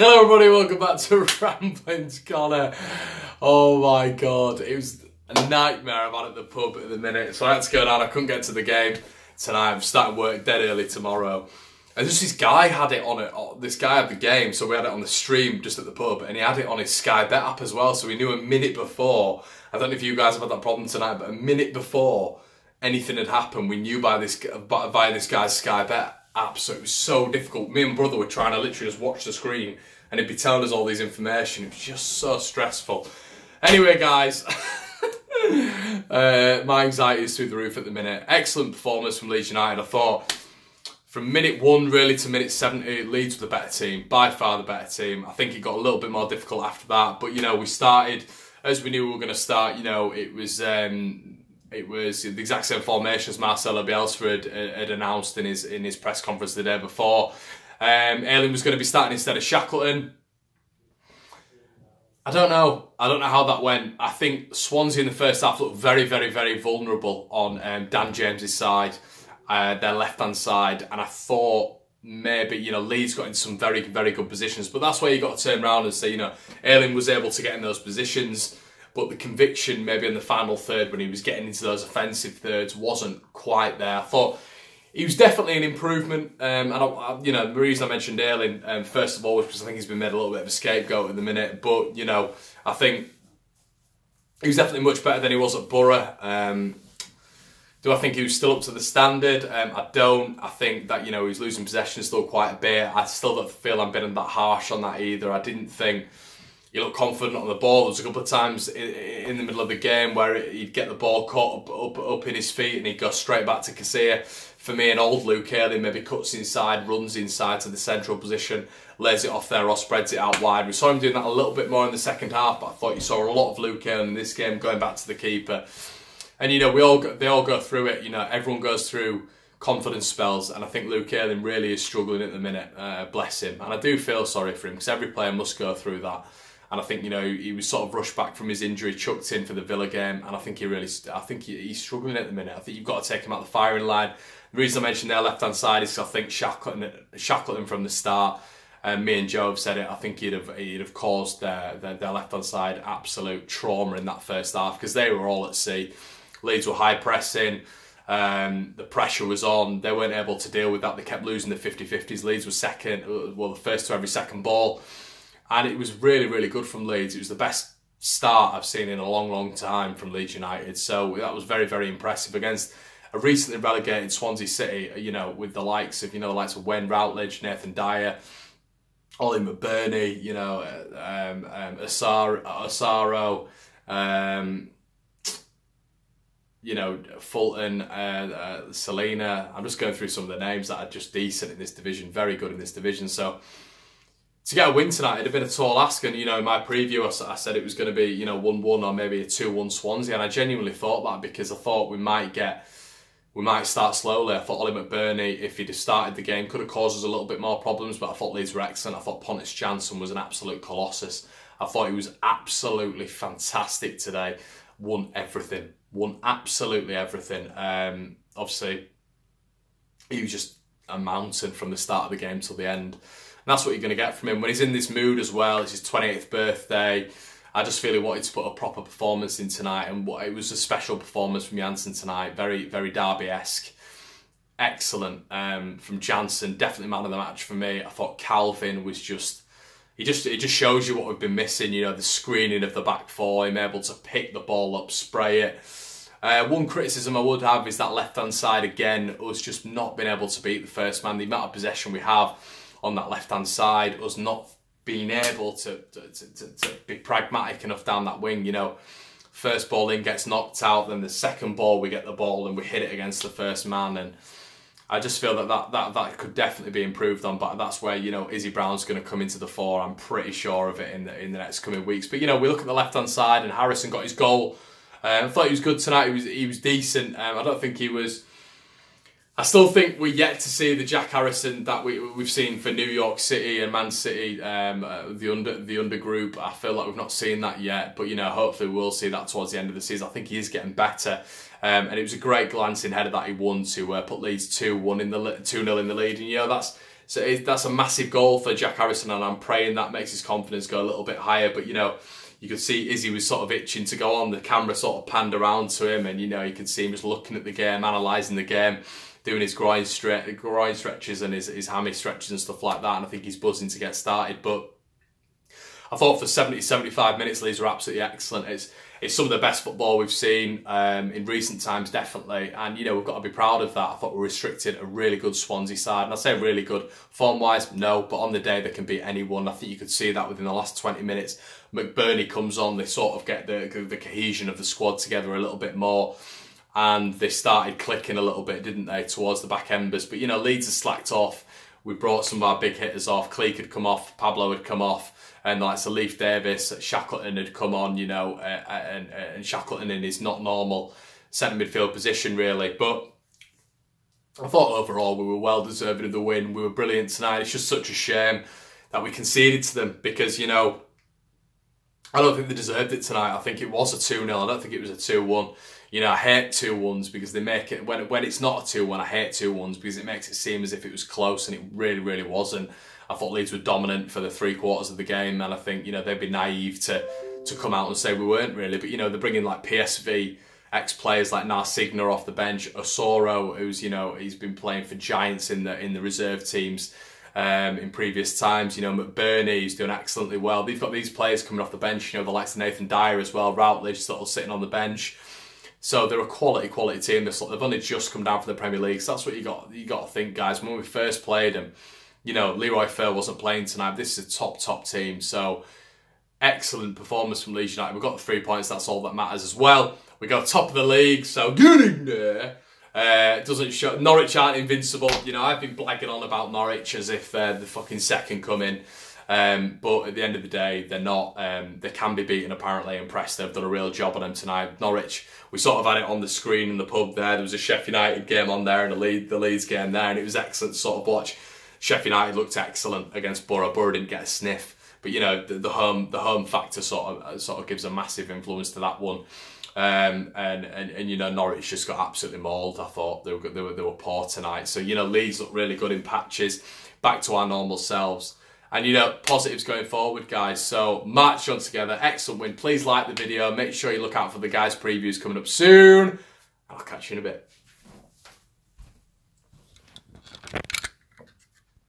Hello everybody, welcome back to Rambling's Conor. Oh my god, it was a nightmare I've had at the pub at the minute, so I had to go down. I couldn't get to the game tonight. I'm starting work dead early tomorrow. And just this guy had it on it. This guy had the game, so we had it on the stream just at the pub, and he had it on his Sky Bet app as well, so we knew a minute before. I don't know if you guys have had that problem tonight, but a minute before anything had happened, we knew via this guy's Sky Bet app, so it was so difficult. Me and my brother were trying to literally just watch the screen, and he'd be telling us all these information. It was just so stressful. Anyway, guys, my anxiety is through the roof at the minute. Excellent performance from Leeds United. I thought from minute 1 really to minute 70, Leeds were the better team, by far the better team. I think it got a little bit more difficult after that, but you know, we started as we knew we were going to start. You know, it was the exact same formation as Marcelo Bielsa had announced in his press conference the day before. Ayling was going to be starting instead of Shackleton. I don't know how that went. I think Swansea in the first half looked very, very, very vulnerable on Dan James's side, their left-hand side, and I thought maybe, you know, Leeds got into some very, very good positions, but that's where you got to turn around and say, you know, Ayling was able to get in those positions, but the conviction maybe in the final third when he was getting into those offensive thirds wasn't quite there. I thought he was definitely an improvement, and you know, the reason I mentioned Ayling, first of all, was because I think he's been made a little bit of a scapegoat at the minute, but, you know, I think he was definitely much better than he was at Borough. Do I think he was still up to the standard? I don't. I think that, you know, he's losing possession still quite a bit. I still don't feel I'm being that harsh on that either. I didn't think he looked confident on the ball. There was a couple of times in the middle of the game where he'd get the ball caught up in his feet and he'd go straight back to Casilla. For me, an old Luke Ayling maybe cuts inside, runs inside to the central position, lays it off there or spreads it out wide. We saw him doing that a little bit more in the second half, but I thought you saw a lot of Luke Ayling in this game going back to the keeper. And, you know, they all go through it. You know, everyone goes through confidence spells, and I think Luke Ayling really is struggling at the minute. Bless him. And I do feel sorry for him, because every player must go through that. And I think, you know, he was sort of rushed back from his injury, chucked in for the Villa game, and I think he's struggling at the minute. I think you've got to take him out the firing line. The reason I mentioned their left-hand side is because I think Shackleton from the start, me and Joe have said it, I think he'd have caused their left-hand side absolute trauma in that first half, because they were all at sea. Leeds were high pressing, the pressure was on, they weren't able to deal with that, they kept losing the 50-50s. Leeds was second, well, the first to every second ball, and it was really, really good from Leeds. It was the best start I've seen in a long, long time from Leeds United, so that was very, very impressive against a recently relegated Swansea City, you know, with the likes of, Wayne Routledge, Nathan Dyer, Ollie McBurney, you know, Asaro, you know, Fulton, Selena. I'm just going through some of the names that are just decent in this division, very good in this division. So to get a win tonight, it'd have been a tall ask. And, you know, in my preview, I said it was going to be, you know, 1-1 or maybe a 2-1 Swansea. And I genuinely thought that, because I thought we might start slowly. I thought Ollie McBurney, if he'd have started the game, could have caused us a little bit more problems, but I thought Leeds were excellent. I thought Pontus Jansson was an absolute colossus. I thought he was absolutely fantastic today. Won everything. Won absolutely everything. Obviously, he was just a mountain from the start of the game till the end. And that's what you're going to get from him. When he's in this mood as well, it's his 28th birthday. I just feel he wanted to put a proper performance in tonight, and it was a special performance from Jansson tonight. Very, very Derby-esque. Excellent from Jansson. Definitely man of the match for me. I thought Calvin was just... It just shows you what we've been missing, you know, the screening of the back four, him able to pick the ball up, spray it. One criticism I would have is that left-hand side, again, us just not being able to beat the first man. The amount of possession we have on that left-hand side, us not being able to be pragmatic enough down that wing, you know. First ball in gets knocked out, then the second ball we get the ball and we hit it against the first man, and I just feel that could definitely be improved on, but that's where, you know, Izzy Brown's going to come into the fore. I'm pretty sure of it in the next coming weeks. But, you know, we look at the left-hand side and Harrison got his goal. I thought he was good tonight. He was decent. I don't think he was... I still think we're yet to see the Jack Harrison that we've seen for New York City and Man City, the under group. I feel like we've not seen that yet, but, you know, hopefully we'll see that towards the end of the season. I think he is getting better. And it was a great glancing header that he won to put Leeds 2-1 in the 2-0 in the lead. And you know, that's a massive goal for Jack Harrison, and I'm praying that makes his confidence go a little bit higher. But you know, you could see Izzy was sort of itching to go on. The camera sort of panned around to him, and you know, you could see him just looking at the game, analysing the game, doing his groin stretches and his hammy stretches and stuff like that. And I think he's buzzing to get started. But I thought for 70-75 minutes, Leeds were absolutely excellent. It's some of the best football we've seen in recent times, definitely. And, you know, we've got to be proud of that. I thought we restricted a really good Swansea side. And I say really good form-wise, no, but on the day they can beat anyone. I think you could see that within the last 20 minutes. McBurney comes on, they sort of get the cohesion of the squad together a little bit more. And they started clicking a little bit, didn't they, towards the back embers. But, you know, Leeds has slacked off. We brought some of our big hitters off. Cleek had come off, Pablo had come off. And like Leaf Davis, Shackleton had come on, you know, and Shackleton in his not normal centre midfield position, really. But I thought overall we were well deserving of the win. We were brilliant tonight. It's just such a shame that we conceded to them because, you know, I don't think they deserved it tonight. I think it was a 2-0. I don't think it was a 2-1. You know, I hate 2-1s because they make it, when it's not a 2-1, I hate 2-1s because it makes it seem as if it was close, and it really, really wasn't. I thought Leeds were dominant for the 3 quarters of the game, and I think, you know, they'd be naive to come out and say we weren't really. But, you know, they're bringing like PSV ex-players like Narsigna off the bench, Osoro, who's, you know, he's been playing for Giants in the reserve teams in previous times. You know, McBurney, he's doing excellently well. They've got these players coming off the bench, you know, the likes of Nathan Dyer as well, Routledge sort of sitting on the bench. So they're a quality team. They've only just come down from the Premier League. So that's what you got to think, guys. When we first played them, you know, Leroy Fer wasn't playing tonight. This is a top team. So excellent performance from Leeds United. We've got the 3 points. That's all that matters as well. We got top of the league. So get in there. It doesn't show. Norwich aren't invincible. You know, I've been blagging on about Norwich as if they're the fucking second coming. But at the end of the day, they're not. They can be beaten, apparently, and Preston have done a real job on them tonight. Norwich, we sort of had it on the screen in the pub there. There was a Sheffield United game on there and the Leeds game there, and it was excellent to sort of watch. Sheffield United looked excellent against Borough. Borough didn't get a sniff, but you know, the home factor sort of gives a massive influence to that one. And you know, Norwich just got absolutely mauled. I thought they were poor tonight. So you know, Leeds look really good in patches. Back to our normal selves. And you know, positives going forward, guys. So march on together, excellent win. Please like the video. Make sure you look out for the guys' previews coming up soon. I'll catch you in a bit.